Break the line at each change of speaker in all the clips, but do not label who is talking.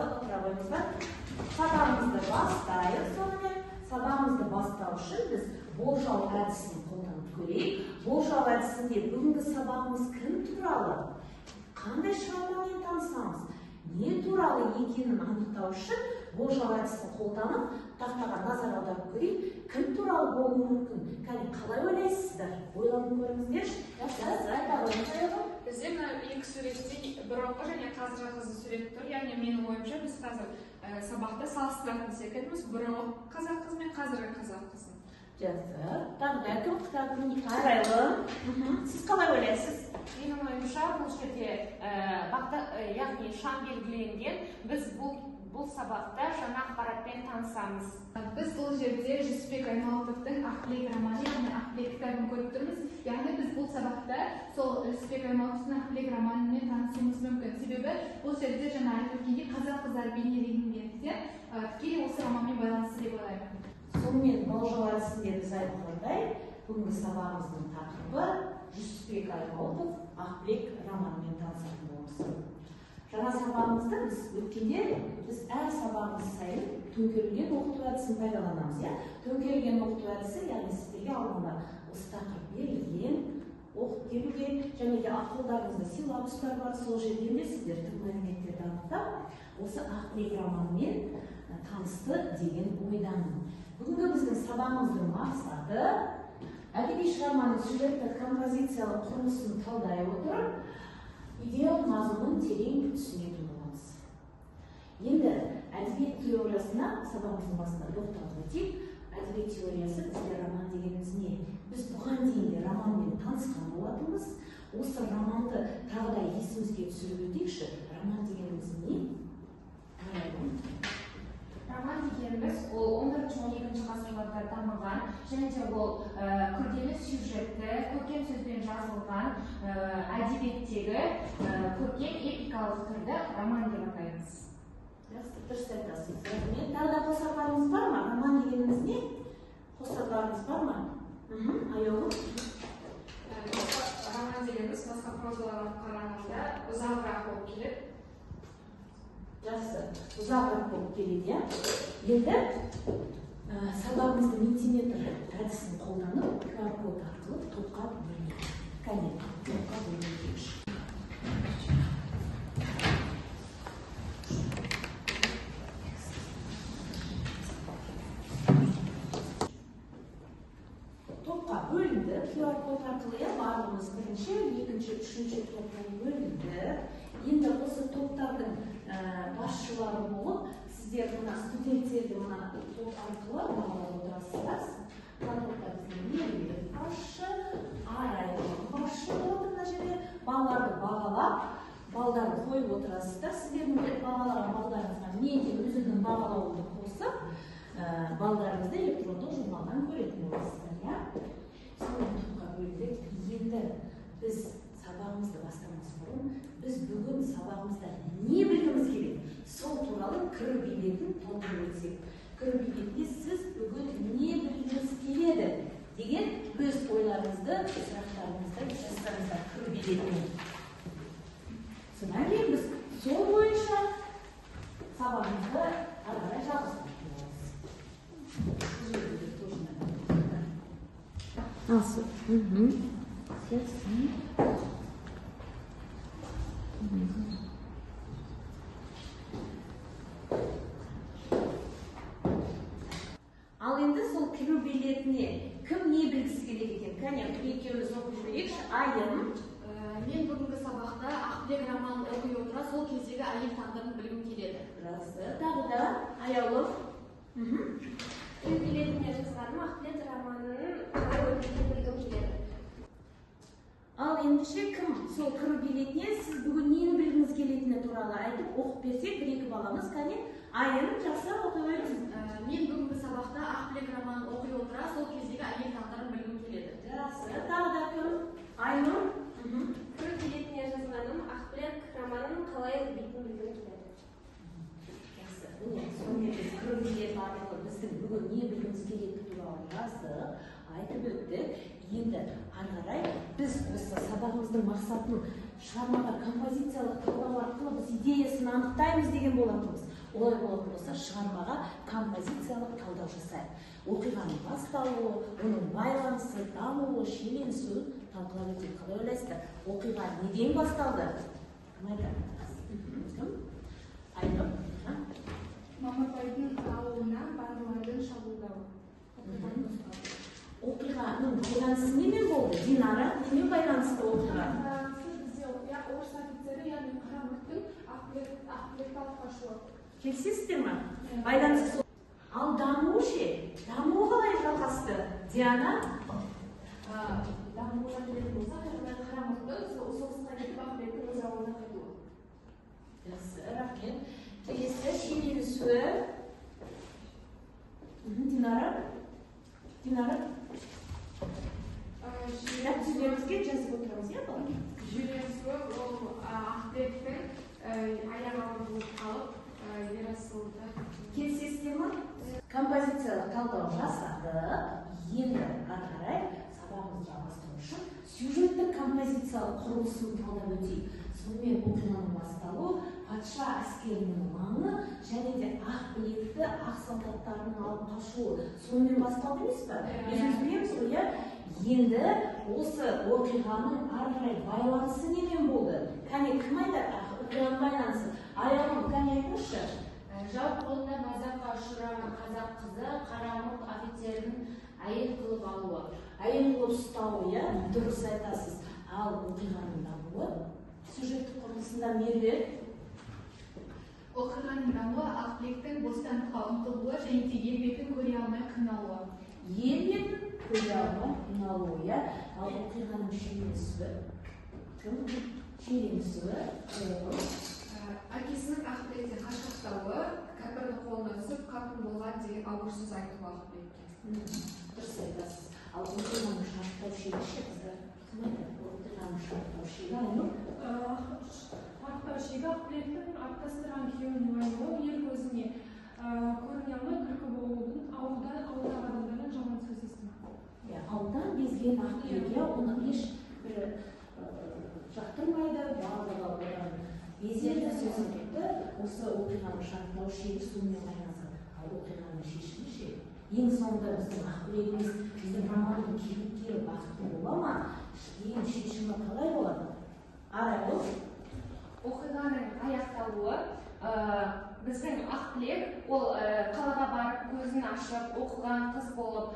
отыра қойыңыздар. Сабағымызды бастайық. Сонымен сабағымызды бастау үшін біз болжау әдісін қолданып көрейік. Болжау әдісінде бүгінгі сабағымыз кім туралы, қандай шығармамен танысамыз, не туралы екенін анықтау үшін болжау әдісін қолданып тақтаға назар аударып көрейік. Кім туралы болуы мүмкін? Қалай ойлайсыздар? Ойланып көріңіздерші.
Бізде мына екі суретте бұрынғы және қазіргі қыздың суреті тұр. Яғни менің ойымша біз қазір сабақта салыстыратын секілдіміз бұрынғы қазақ қызы мен қазіргі қазақ қызын.
Жақсы. Тағы кім құтатын? Арайлым. Сіз қалай ойлайсыз?
Менің ойымша бұл жерде яғни шам белгіленген. Біз бұл сабақта жаңа ақпаратпен танысамыз.
Біз бұл жерде Жүсіпбек Аймауытовтың Ақбілек романы, яғни Ақбілек кітабын көріп тұрмыз. Яғни біз бұл сабақта сол Жүсіпбек Аймауытовтың Ақбілек романымен танысуымыз мүмкін. Себебі бұл жерде жаңа айтып өткендей қазақ қыздары бейнеленгендіктен тікелей осы романмен байланысты деп ойлаймын.
Сонымен болжау әдісінде біз айтқандай, бүгінгі сабағымыздың тақырыбы Жүсіпбек Аймауытов Ақбілек романымен танысатын боламыз. Жаңа сабағымызда біз өткенде әр сабағымыз сайын төңкерілген оқыту әдісін пайдаланамыз. Төңкерілген оқыту әдісі, яғни сіздерге алдында осы тақырып берілген, оқып келуге және де қолдарыңызда силлабустар бар, сол жерден де сіздер түп мәліметтерді анықтап, осы Ақбілек романымен танысты деген ойдамын. Бүгінгі біздің сабағымыздың мақсаты әдеби шығарманың сюжеттік композициялық құрылысын талдай отырып, идеялық мазмұнын терең түсінетін боламыз. Енді әдебиет теориясына сабағымыздың басында тоқталып өтейік. Әдебиет теориясы бізге роман дегеніміз не? Біз бұған дейін де романмен танысқан болатынбыз. Осы романды тағы да есімізге түсіріп өтейікші. Роман дегеніміз не?
Роман дегеніміз ол 11-12 ғасырларда дамыған және де ол күрделі сюжетті, көркем сөзбен жазылған әдебиеттегі көркем эпикалық түрді роман деп атаймыз.
Жақсы, дұрыс айтасыз. Тағы да қосарларыңыз бар ма? Роман дегеніміз не? Қосарларыңыз бар ма? Аяулым?
Роман дегеніміз басқа прозаларға қарағанда ұзағырақ болып келеді.
Жақсы, ұзағырақ болып келеді. Енді сабағымызды ментиметр әдісін қолданып, QR код арқылы топқа бөлінеді. Кәне, топқа бөлінеді. Топқа бөлінді, QR код арқылы барлығымыз бірінші, екінші, үшінші топқа бөлінді. Енді осы топтардың басшылары болып, сіздер мына студенттерді мына топ арқылы бағалап отырасыздар. Мына топта біздің Меруерт басшы, Арайлым басшы болады мына жерде. Балаларды бағалап, балдарды қойып отырасыздар. Сіздердің бағалаған балдарыңызға мен де өзімнің бағалауымды қосып, балдарыңызды электрондық журналдан көретін боласыздар. Сонымен топқа бөлдік. Енді біз сабағымызды бастамас бұрын, біз бүгін сабағымызда не білгіміз келеді? Сол туралы кір билетін толтырып өтсек. Кір билетінде сіз бүгін не білгіңіз келеді деген өз ойларыңызды, сұрақтарыңызды жазсаңыздар кір билетіне. Содан кейін біз сол бойынша сабағымызды ары қарай жалғастырып боламыз. Ал енді сол кіру билетіне кім не білгісі келеді екен? Кәне, екеуміз оқып көрейікші. Айым.
Мен бүгінгі сабақта Ақбілек романын оқи отыра сол кездегі әйел тағдырын білгім келеді.
Жақсы. Тағы да Аяулым.
Кіру билетіне жазғаным Ақбілек романын қалай өтетінін білгім келеді.
Ал ендеше кім сол кіру билетіне сіз бүгін нені білгіңіз келетіні туралы айтып оқып берсек, бір-екі баламыз, кәне, Айым, жақсы оқи қойыңыз.
Мен бүгінгі сабақта Ақбілек романын оқи отыра сол кездегі әйел тағдырын білгім келеді.
Жақсы. Тағы да кім? Айым.
Кіру билетіне жазғаным Ақбілек романын қалай өтетінін білгім келеді.
Жақсы. Міне, сонымен біз кіру билеті арқылы біздің бүгін не білгіміз келетіні туралы жаздық, айтып өттік. Енді ары қарай біз осы сабағымыздың мақсатын шығармаға композициялық талдау арқылы біз идеясын анықтаймыз деген болатынбыз. Олай болатын болса, шығармаға композициялық талдау жасайды. Оқиғаның басталуы, оның байланысы, дамуы, шиеленісуін талқылап өтеді. Қалай ойлайсыздар? Оқиға неден басталды? Кім айтады? Айнұр?
Мамырбайдың ауылына бандылардың шабуылдауы.
Оқиғаның байланысы немен болды? Динара, немен байланысты оқиға?
Бізде орыс офицері, яғни Қарамұрттың Ақбілек алып қашуы.
Келісесіздер ме? Байланысы сол. Ал дамуы ше? Дамуы қалай жалғасты? Диана?
Дамуына келетін болсақ, Қарамұрттың соғысқа кетіп Ақбілектің өз ауылына қайтуы.
Жақсы, рахмет. Келесі шиеленісуі. Динара? Нәтижелерімізге жазып отырамыз, иә бала?
Шиеленісуі ол Ақбілектің аяғы ауыр болып қалып, Ерасылды.
Келісесіздер ме? Композициялық талдау жасадық. Енді ары қарай сабағымызды жалғастыру үшін сюжеттік композициялық құрылысын талдап өтейік. Сонымен оқиғаның басталуы, патша әскерінің маңы және де Ақбілекті ақ солдаттарының алып қашуы сонымен басталды емес па? Өзіміз білеміз ғой, иә? Енді осы оқиғаның ары қарай байланысы немен болды? Кәне кім айтады оқиғаның байланысы? Аяғым, кәне айтыңызшы.
Жау қолына мазаққа ұшыраған қазақ қызы Қарамұрт офицердің әйел қылып алуы.
Әйел қылып ұстауы, иә? Дұрыс айтасыз. Ал оқиғаның дамуы сюжеттік құрылысында Меруерт?
Оқиғаның дамуы Ақбілектің бостандыққа ұмтылуы және де ел бетін көре алмай қиналуы.
Ел бетін көре алмай қиналуы, иә? Ал оқиғаның шиеленісуі? Кім? Шиеленісуі?
Әкесінің Ақбілектен қашқақтауы, кәпірдің қолына түсіп, қапын болған деген абырсыз айтуы Ақбілекке.
Дұрыс айтасыз. Ал оқиғаның шарттау шегі ше, қыздар? Кім айтады? Оқиғаның шарттау шегі?
Шарттау шегі Ақбілектің аттастырған күйеуінің уайымы, ел көзіне көріне алмай күлкі болудың, ауылдағы адамдардан жаман сөз естімек.
Ауылдан безген Ақбілек, оны ешбір жақтырмайды, барлығы одан безерді сөз етті. Осы оқиғаның шарттау шегі сонымен байланысады. Ал оқиғаның шешімі ше? Ең соңында біздің Ақбілекіміз, біздің романның кейіпкері бақытты бола ма? Ең шешімі қалай болады? Арайлым?
Оқиғаның аяқталуы, біздің Ақбілек ол қалаға барып көзін ашып оқыған қыз болып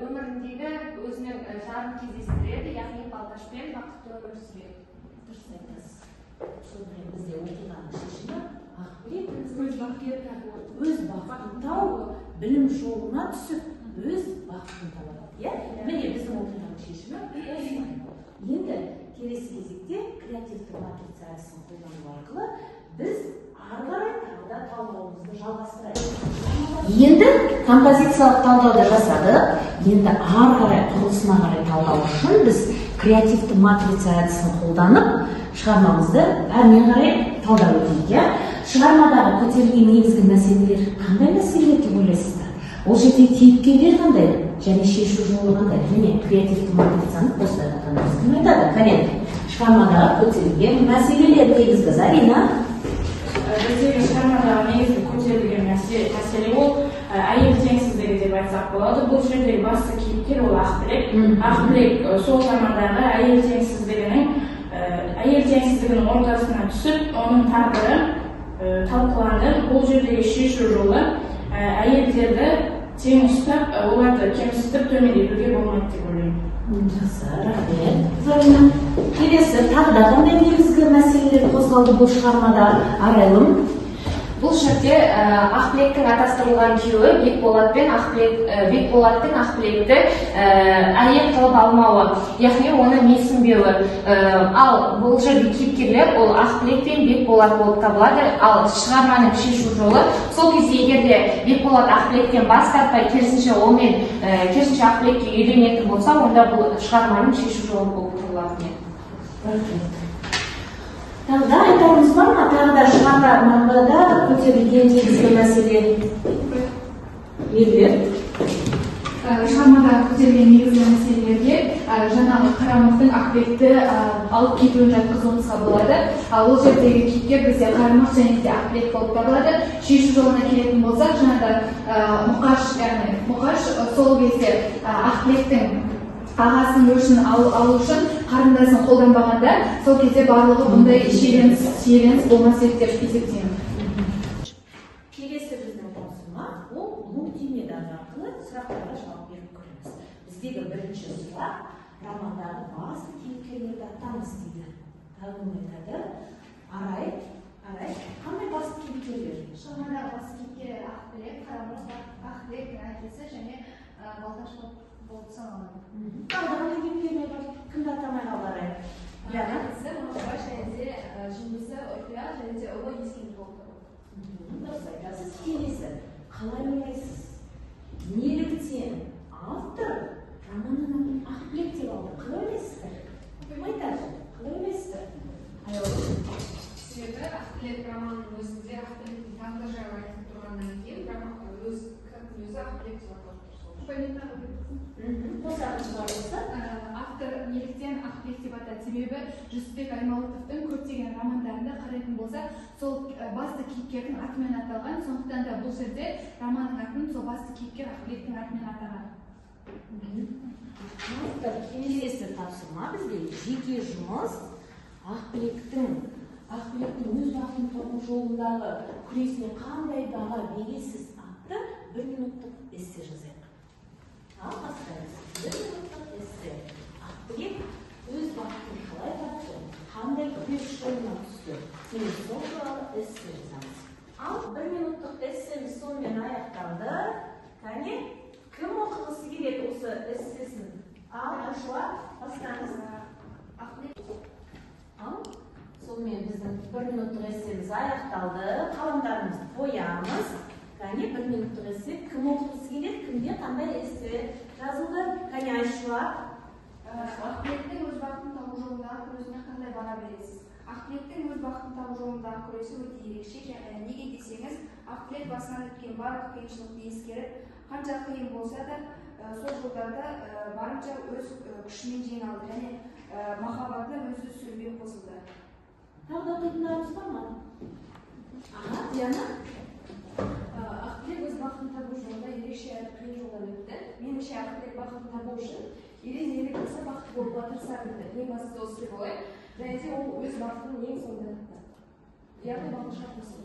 өміріндегі өзінің жарын кездестіреді, яғни Балташпен бақытты өмір сүреді.
Дұрыс айтасыз. Сонымен бізде оқиғаның шешімі Ақбілек өз бақытын тауып, білім жолына түсіп, өз бақытын табады. Міне біздің оқиғаның шешімі осылай. Енді келесі кезекте креативті матрица әдісін қолдану арқылы біз ары қарай тағы да талдауымызды жалғастырайық. Енді композициялық талдауды жасадық. Енді ары қарай құрылысына қарай талдау үшін біз креативті матрица әдісін қолданып шығармамызды әрмен қарай талдап өтейік. Шығармадағы көтерілген негізгі мәселелер қандай мәселелер деп ойлайсыздар? Ол жерде кейіпкерлер қандай және шешу жолы қандай? Міне креативті матрицаны қостай жатқанымыз кім айтады? Кәне, шығармадағы көтерілген мәселелер негізгі. Зарина?
Біздегі шығармадағы негізгі көтерілген мәселе ол әйел теңсіздігі деп айтсақ болады. Бұл жерде басты кейіпкер ол Ақбілек. Ақбілек сол замандағы әйел теңсіздігінің ортасына түсіп, оның тағдыры талқыланды. Бұл жердегі шешу жолы әйелдерді тең ұстап, оларды кемсітіп төмендетуге болмайды деп ойлаймын.
Жақсы, рахмет. Зарина, келесі тағы да қандай негізгі мәселелер қозғалды бұл шығармада? Арайлым?
Бұл жерде Ақбілектің атастырылған күйеуі Бекболаттың Ақбілекті әйел қылып алмауы, яғни оны менсінбеуі. Ал бұл жерде кейіпкерлер ол Ақбілек пен Бекболат болып табылады. Ал шығарманың шешу жолы сол кезде егерде Бекболат Ақбілектен бас тартпай, керісінше Ақбілекке үйленетін болса, онда бұл шығарманың шешу жолы болып табылады.
Рахмет. Тағы да айтарымыз бар ма? Тағы да шығармада көтерілген негізгі мәселе Меруерт?
Шығармада көтерілген негізгі мәселелерге жаңағы қарамақтың ақбекті алып кетуін жатқызуымызға болады. Ол жердегі кейіпкер бізде қарамақ және де ақбек болып табылады. Шешу жолына келетін болсақ, жаңағы мұқаш сол кезде ақбектің ағасының өшін алу үшін қарындасын қолданбағанда, сол кезде барлығы бұндай шиеленіс болмас еді деп есептеймін.
Келесі біздің тапсырма ол мультимедиа арқылы сұрақтарға жауап беріп көреміз. Біздегі бірінші сұрақ романдағы басты кейіпкерлерді атаңыз дейді. Тағылым етеді. Арай, қандай басты кейіпкерлер?
Шығармадағы басты кейіпкері Ақбілек, Қарамұрат, Ақбілектің әкесі және Балташ болып саналады.
Қалған кейіпкерлер бар. Кімді атамай қалды Арай?
Әкесі Мұқаш және де жындысы Ойпия және де ұлы Ескендір болып табылады.
Дұрыс айтасыз. Келесі. Қалай ойлайсыз? Неліктен автор романның атын Ақбілек деп алды? Қалай ойлайсыздар? Айтады. Қалай ойлайсыздар?
Себебі Ақбілек романның өзінде Ақбілектің тағдыры жайлы айтып тұрғаннан кейін кітаптың өзі Ақбілек деп аталып
Автор неліктен Ақбілек деп атады? Себебі Жүсіпбек Аймауытовтың көптеген романдарында қарайтын болса, сол басты кейіпкердің атымен аталған, сондықтан да бұл жерде романның атын сол басты кейіпкер Ақбілектің атымен атаған.
Келесі тапсырма бізге жеке жұмыс Ақбілектің өз бақытын табу жолындағы күресіне қандай баға бересіз атты 1 минуттық эссе жазайық. Ал бастаймыз. 1 минуттық эссе. Ақбілек өз бақытын қалай тапты, қандай күрес жолына түсті. Міне сол туралы эссе жазамыз. Ал 1 минуттық эссеміз сонымен аяқталды. Кәне, кім оқығысы келеді осы эссесін? Ал Ашуа, бастаңыз. Ал сонымен біздің 1 минуттық эссеміз аяқталды. Қаламдарымызды қоямыз. Кәне, 1 минуттық эссе кім оқығысы келеді? Кімде қандай эссе жазылды? Кәне, Ашуа.
Ақбілектің өз бақытын табу жолындағы күресіне қандай баға бересіз? Ақбілектің өз бақытын табу жолындағы күресі өте ерекше. Неге десеңіз, Ақбілек басынан өткен барлық қиыншылықты ескеріп, қанша қиын болса да, сол жолдарда барынша өз күшімен жеңе алды және махаббатына өзі сүрінбей қосылды.
Тағы да тыңдарымыз бар ма? Диана?
Ақбілек өз бақытын табу жолында ерекше әрі қиын жолдан өтті. Меніңше Ақбілек бақытын табу үшін ерен-ерлік болса бақытты болуға тырысады. Ең бастысы осы деп ойлаймын. Және де ол өз бақытын ең соңында тапты. Яғни бақытшылық болсын.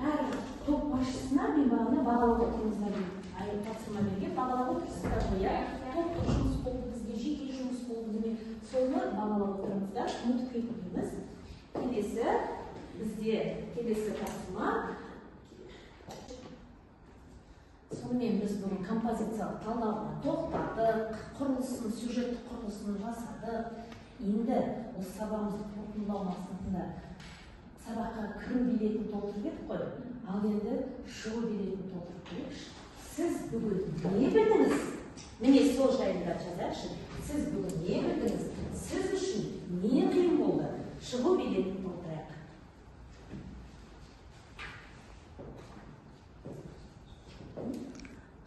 Әр топ басшысына мен бағалап отырыңыздар дейді. Тапсырма берген бағалап отырсыздар ғой, иә? Топтық жұмыс болды, бізге жеке жұмыс болды деме. Соны бағалап отырыңыздар, ұмытып кетпейміз. Келесі тапсырма. Сонымен біз бұның композициялық талдауына тоқтадық, сюжеттік құрылысын жасадық. Енді осы сабағымызды қорытындылау мақсатында сабаққа кіру билетін толтырып едік қой. Ал енді шығу билетін толтырып көрейікші. Сіз бүгін не білдіңіз? Міне сол жайында жазайықшы. Сіз бүгін не білдіңіз? Сіз үшін не қиын болды? Шығу билетін толтырайық.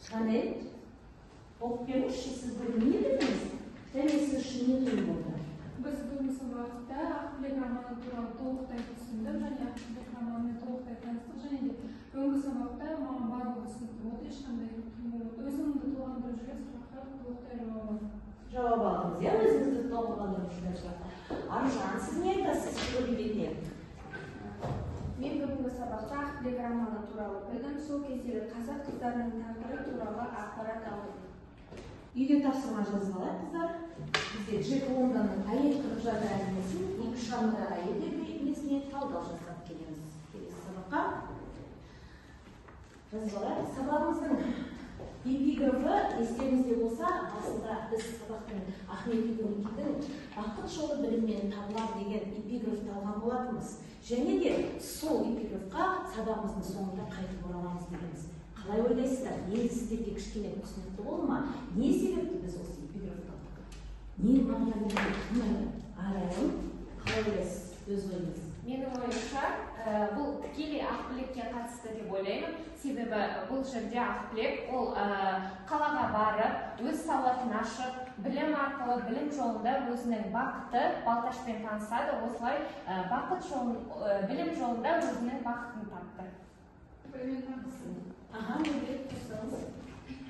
Шанель, оқып беріңізші, сіз бүгін не білдіңіз? Және сіз үшін не қиын болды?
Біз бүгінгі сабақта Ақбілек романы туралы толықтай түсіндік және Ақбілек романымен толықтай таныстық және де бүгінгі сабақта маған барлығы түсінікті болды, ешқандай өзіңді толғандырып жүрген сұраққа толықтай
жауап алдыңыз, иә, өзіңізді толғандырып жүрген сұраққа. Аружан, сіз не айтасыз шығу билетінен?
Мен бүгінгі сабақта Ақбілек романы туралы білдім, сол кездегі қазақ қыздарының тағдыры туралы ақпарат алдым.
Үйде тапсырма жазып алайық, қыздар. Бізде Джек Лондонның әйел қырып жады әңгімесін, екі шамыдағы әйелдер бейнесіне талдау жасап келеміз. Келесі сабаққа жазып алайық. Сабағымыздың эпиграфы естеріңізде болса, басында біз сабақтың Ахмет Ибн-Кидің бақыт жолы біліммен табылады деген эпиграфты алған болатынбыз. Және де сол эпиграфқа сабағымыздың соңында қайтып ораламыз дегенбіз. Қалай ойлайсыздар? Енді сіздерге кішкене түсінікті болды ма? Не себепті біз осы эпиграфты алдық? Не мағына береді? Арайым, қалай ойлайсыз? Өз ойыңыз.
Менің ойымша, бұл тікелей ақбілекке қатысты деп ойлаймын. Себебі бұл жерде ақбілек ол қалаға барып, өз сауатын ашып, білім арқылы, білім жолында өзінің бақыты Балташпен танысады. Осылай білім жолында өзінің бақытын тапты.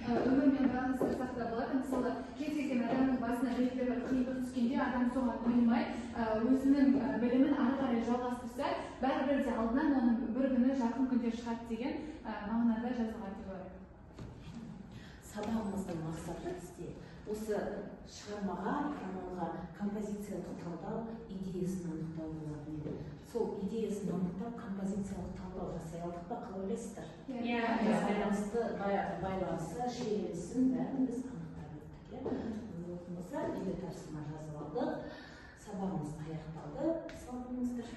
Өмірмен байланыстырсақ та болады. Мысалы, кез келген адамның басына белгілі бір қиындық түскенде адам соған мойымай, өзінің білімін ары қарай жалғастырса, бәрібір де алдынан оның бір күні жарқын күндер шығады деген мағынада жазылған деп ойлаймын.
Сабағымыздың мақсаты бізде осы шығармаға, романға композициялық талдау, идеясын анықтау болатын еді. Сол идеясын анықтап, композициялық талдау жасай алдық па, қалай ойлайсыздар? Байланысы, шиеленісін бәрін біз анықтап өттік. Болмаса, үйде тапсырма жазып алдық, сабағымыз аяқталды. Сау болыңыздар.